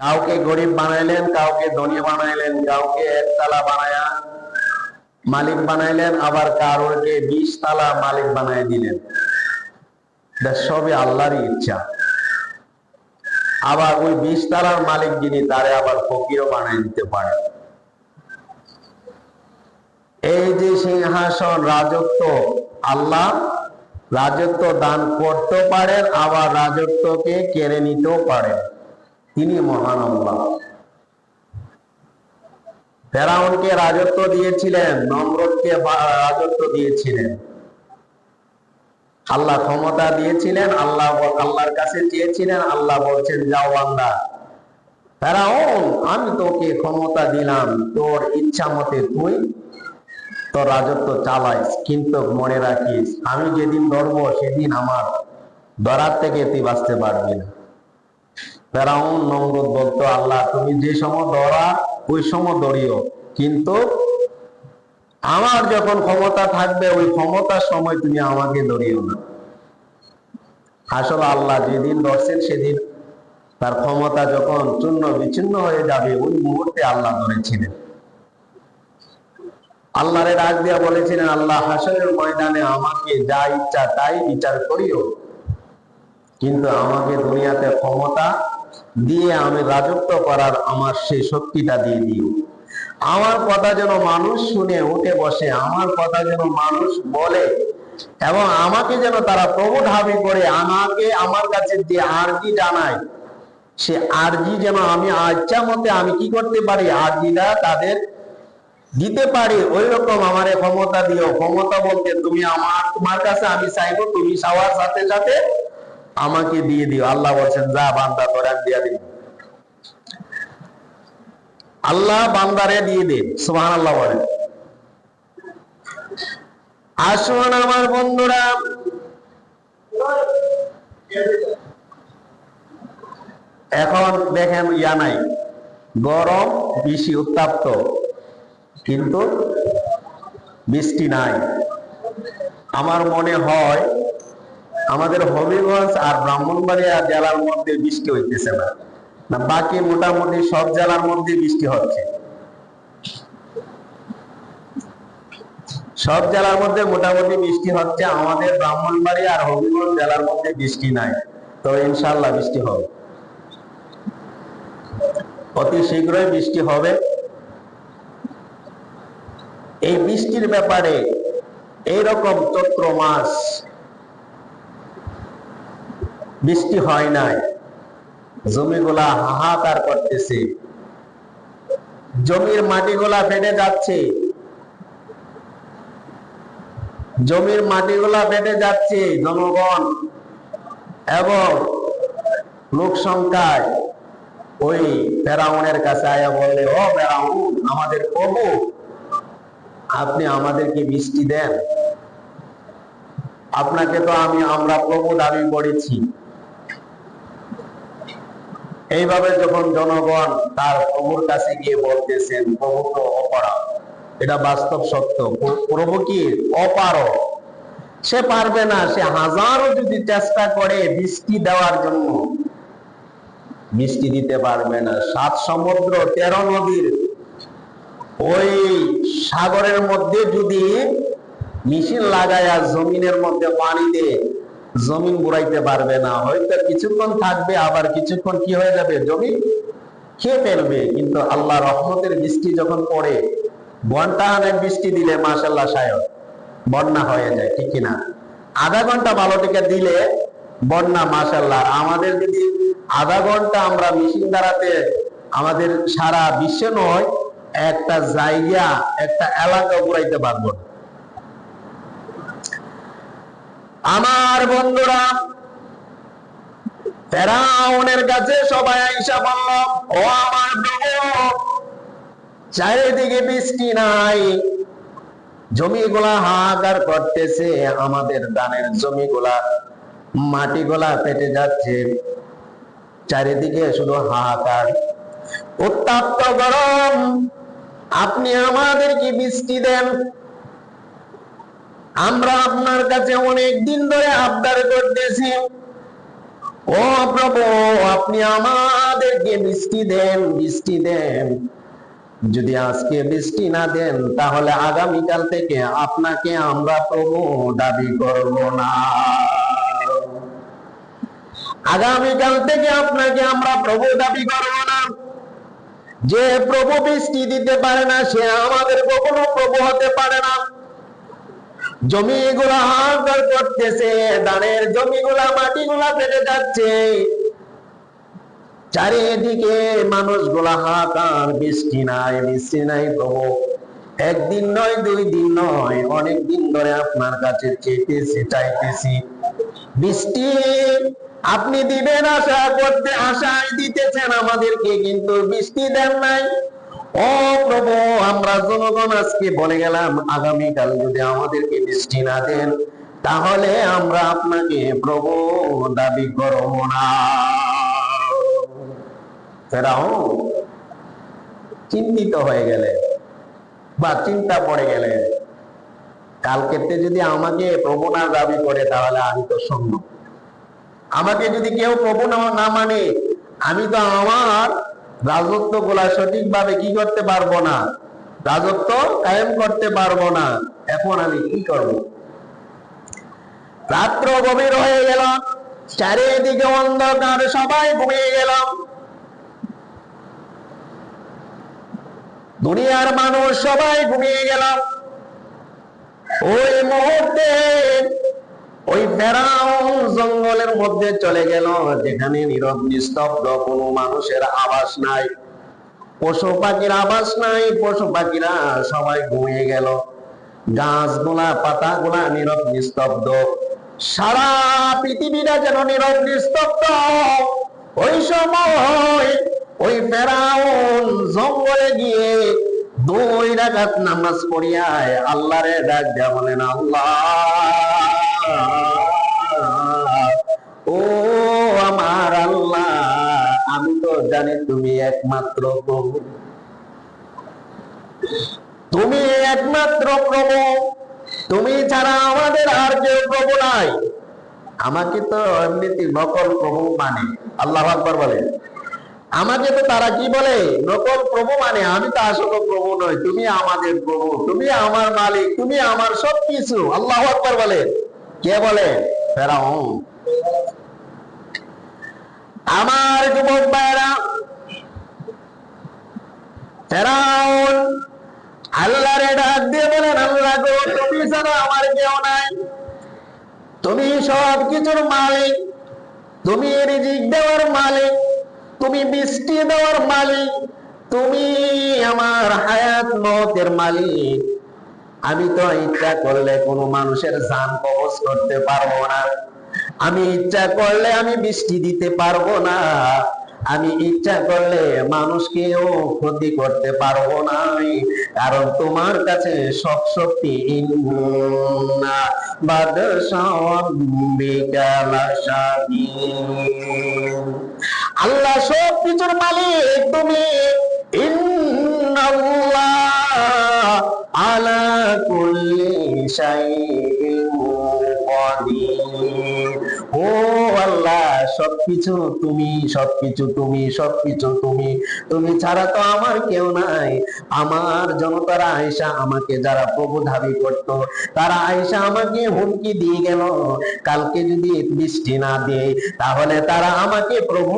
কাউকে গরিব বানাইলেন, কাউকে ধনী বানাইলেন, কাউকে একতলা বানায়া মালিক বানাইলেন, আবার কারোকে 20 তালা মালিক বানাই দিলেন। সবই আল্লাহরই ইচ্ছা। আবার ওই 20 তালার মালিক যিনি, তারে আবার ফকিরও বানাই দিতে পারে। এই যে সিংহাসন, রাজত্ব, আল্লাহ রাজত্ব দান করতে পারেন, আবার রাজত্বকে কেড়ে নিতেও পারেন। তিনি মহান আল্লাহ। ফেরাউনকে রাজত্ব দিয়েছিলেন, নমরুদকে রাজত্ব দিয়েছিলেন, আল্লাহ ক্ষমতা দিয়েছিলেন। আল্লাহর কাছে চেয়েছিলেন, আল্লাহ বলছেন, যাও বান্দা ফেরাউন, আমি তোকে ক্ষমতা দিলাম, তোর ইচ্ছা মতে তুই তোর রাজত্ব চালাইস, কিন্তু মনে রাখিস আমি যেদিন ধরবো সেদিন আমার ধরার থেকে তুই বাঁচতে পারবি না। ফেরাউন নমরুদ বলতো, আল্লাহ তুমি যে সময় ধরা ওই সময় ধরিও, কিন্তু আমার যখন ক্ষমতা থাকবে ওই ক্ষমতার সময় তুমি আমাকে ধরিও না। আসলে আল্লাহ যেদিন ধরছেন সেদিন তার ক্ষমতা যখন চূর্ণ বিচ্ছিন্ন হয়ে যাবে, ওই মুহূর্তে আল্লাহ ধরেছিলেন। আল্লাহরে ডাক দিয়া বলেছিলেন, আল্লাহ হাসরের ময়দানে আমাকে যা ইচ্ছা তাই বিচার করিও, কিন্তু আমাকে দুনিয়াতে ক্ষমতা দিয়ে আমি রাজত্ব করার আমার সেই শক্তিটা দিয়ে দিও। আমার কথা যেন মানুষ শুনে উঠে বসে, আমার কথা যেন মানুষ বলে, এবং আমাকে যেন তারা প্রভু দাবি করে আমাকে আমার কাছে যে আরজি জানায়, সে আরজি যেন আমি ইচ্ছা মতে আমি কি করতে পারি, আরজিটা তাদের দিতে পারি। ওই রকম আমারে ক্ষমতা দিও। ক্ষমতা বলতে তুমি তোমার কাছে আমি চাইবো, তুমি চাওয়ার সাথে সাথে আমাকে দিয়ে দিও। আল্লাহ বলছেন, যা বান্দা তোরা দিয়ে দিন। আল্লাহ বান্দারে দিয়ে দেন। সুবহানাল্লাহ বলেন। আসুন আমার বন্ধুরা, এখন দেখেন নাই, গরম বেশি উত্তাপ্ত, কিন্তু বৃষ্টি নাই। আমার মনে হয় আমাদের হবিগঞ্জ আর ব্রাহ্মণবাড়িয়া জেলার মধ্যে বৃষ্টি হইতেছে না, বাকি মোটামুটি সব জেলার মধ্যে বৃষ্টি হচ্ছে। সব জেলার মধ্যে মোটামুটি বৃষ্টি হচ্ছে, আমাদের ব্রাহ্মণবাড়িয়া আর হবিগঞ্জ জেলার মধ্যে বৃষ্টি নাই। তো ইনশাআল্লাহ বৃষ্টি হবে, অতি শীঘ্রই বৃষ্টি হবে। এই বৃষ্টির ব্যাপারে এইরকম চৈত্র মাস বৃষ্টি হয় নাই, জমিগুলা হাহাকার করতেছে, জমির মাটিগুলা ফেটে যাচ্ছে, জমির মাটিগুলা ফেটে যাচ্ছে। জনগণ এবং লোক সংখ্যায় ওই ফেরাউনের কাছে আয়া বললে, ও ফেরাউন, আমাদের প্রভু, আপনি আমাদেরকে বৃষ্টি দেন, আপনাকে তো আমরা প্রভু দাবি করেছি। এইভাবে যখন জনগণ তার প্রভুর কাছে গিয়ে বলতেছেন, প্রভু তো অপারগ, এটা বাস্তব সত্য, প্রভু কি অপারগ, সে পারবে না। সে হাজারো যদি চেষ্টা করে বৃষ্টি দেওয়ার জন্য, বৃষ্টি দিতে পারবে না। 7 সমুদ্র 13 নদীর ওই সাগরের মধ্যে যদি মেশিন লাগায়া জমিনের মধ্যে পানি দিয়ে জমিন বুড়াইতে পারবে না। হয়তো কিছুক্ষণ থাকবে, আবার কিছুক্ষণ কি হয়ে যাবে, জমি খেয়ে ফেলবে। কিন্তু আল্লাহ রহমতের বৃষ্টি যখন পড়ে, ঘন্টাখানেক বৃষ্টি দিলে মাশাআল্লাহ সায়দ বন্যা হয়ে যায়, ঠিক কিনা? আধা ঘন্টা ভালো থেকে দিলে বন্যা মাশাআল্লাহ। আমাদের যদি আধা ঘন্টা আমরা মেশিন দ্বারাতে আমাদের সারা বিশ্বে নয়, একটা জায়গা একটা এলাকা ঘুরাইতে পারবো। আমার বন্ধুরা, ফেরাউনের কাছে সবাই আইসা বলল, ও আমার প্রভু, চারিদিকে বৃষ্টি নাই, জমিগুলা হাহাকার করতেছে, আমাদের দানের জমিগুলা মাটিগুলা ফেটে যাচ্ছে, চারিদিকে শুধু হাহাকার, উত্তাপ্ত গরম, আপনি আমাদেরকে বৃষ্টি দেন। আমরা আপনার কাছে অনেক দিন ধরে আবদার করতেছি, ও প্রভু, আপনি আমাদেরকে বৃষ্টি দেন, বৃষ্টি দেন। যদি আজকে বৃষ্টি না দেন তাহলে আগামীকাল থেকে আপনাকে আমরা প্রভু দাবি করব না। আগামীকাল থেকে আপনাকে আমরা প্রভু দাবি করব না। যে প্রভু বৃষ্টি দিতে পারে না সে আমাদের কখনো প্রভু হতে পারে না। জমিগুলা হাহাকার করতেছে, ধানের জমিগুলা মাটিগুলা ফেটে যাচ্ছে, চারিদিকে মানুষগুলা হাহাকার, বৃষ্টি নাই, বৃষ্টি নাই প্রভু। একদিন নয়, 2 দিন নয়, অনেক দিন ধরে আপনার কাছে চেয়েছি, চাইতেছি বৃষ্টি আপনি দিবেন আশা করতে, আশায় দিতেছেন আমাদেরকে, কিন্তু বৃষ্টি দেন নাই। ও প্রভু, আমরা জনগণ আজকে বলে গেলাম আগামীকাল যদি আমাদেরকে বৃষ্টি না দেন তাহলে আমরা আপনাকে প্রভু দাবি করব না। ফেরাউন চিন্তিত হয়ে গেলেন বা চিন্তা পড়ে গেলেন, কালকেতে যদি আমাকে প্রভু না দাবি করে তাহলে আমি তো শূন্য। আমাকে যদি কেউ প্রভু না মানে আমি তো আমার রাজত্ব গুলা সঠিকভাবে কি করতে পারবো না, রাজত্ব কায়েম করতে পারবো না। এখন আমি কি করব? রাত্র গভীর হয়ে গেল, চারিদিকে অন্ধকার, সবাই ঘুমিয়ে গেল। দুনিয়ার মানুষ সবাই ঘুমিয়ে গেল। ওই মুহূর্তে ওই ফেরাউন জঙ্গলের মধ্যে চলে গেল, যেখানে নীরব নিস্তব্ধ, কোনো মানুষের আওয়াজ নাই, পশু পাখির আওয়াজ নাই, পশু পাখিরা সবাই ঘুমিয়ে গেল, গাছগুলা পাতাগুলা নীরব নিস্তব্ধ, সারা পৃথিবীটা যেন নীরব নিস্তব্ধ। ওই সময় ওই ফেরাউন জঙ্গলে গিয়ে 2 রাকাত নামাজ পড়িয়ায় আল্লাহরে ডাক দিয়া বলেন, আল্লাহ, ও আমার আল্লাহ, আমি তো জানি তুমি একমাত্র প্রভু, তুমি একমাত্র প্রভু, তুমি ছাড়া আমাদের আর কেউ প্রভু নাই। আমাকে তো এমনিতে নকল প্রভু মানে, আল্লাহু আকবার বলেন, আমাকে তো তারা কি বলে, নকল প্রভু মানে, আমি তো আসল প্রভু নই, তুমি আমাদের প্রভু, তুমি আমার মালিক, তুমি আমার সবকিছু। আল্লাহু আকবার বলেন। কে বলে? ফেরাউন। আমার যুবক ভাইরা, ফেরাউন আল্লাহরে ডাক দিয়ে বলেন, আল্লাহ গো, তুমি ছাড়া আমার কেউ নাই, তুমি সব কিছুর মালিক, তুমি রিজিক দেওয়ার মালিক, তুমি বৃষ্টি দেওয়ার মালিক, তুমি আমার হায়াত মওতের মালিক। আমি তো ইচ্ছা করলে কোনো মানুষের জান কবজ করতে পারবো না, আমি ইচ্ছা করলে আমি বৃষ্টি দিতে পারবো না, আমি ইচ্ছা করলে মানুষকেও ক্ষতি করতে পারবো না, কারণ তোমার কাছে সব শক্তি। ইন্না বাদশা রাব্বিকা লাশাদীদ। আল্লাহ সব কিছুর মালিক, তুমি ইন্নাল্লাহ আলা কুল্লি শাইইন কাদির। ও আল্লাহ, সবকিছু তুমি, সবকিছু তুমি, সবকিছু তুমি, তুমি ছাড়া তো আমার কেউ নাই। আমার জনতারা আয়েশা আমাকে যারা প্রভু দাবি করতো, তারা আয়েশা আমাকে হুমকি দিয়ে গেল, কালকে যদি বৃষ্টি না দেয় তাহলে তারা আমাকে প্রভু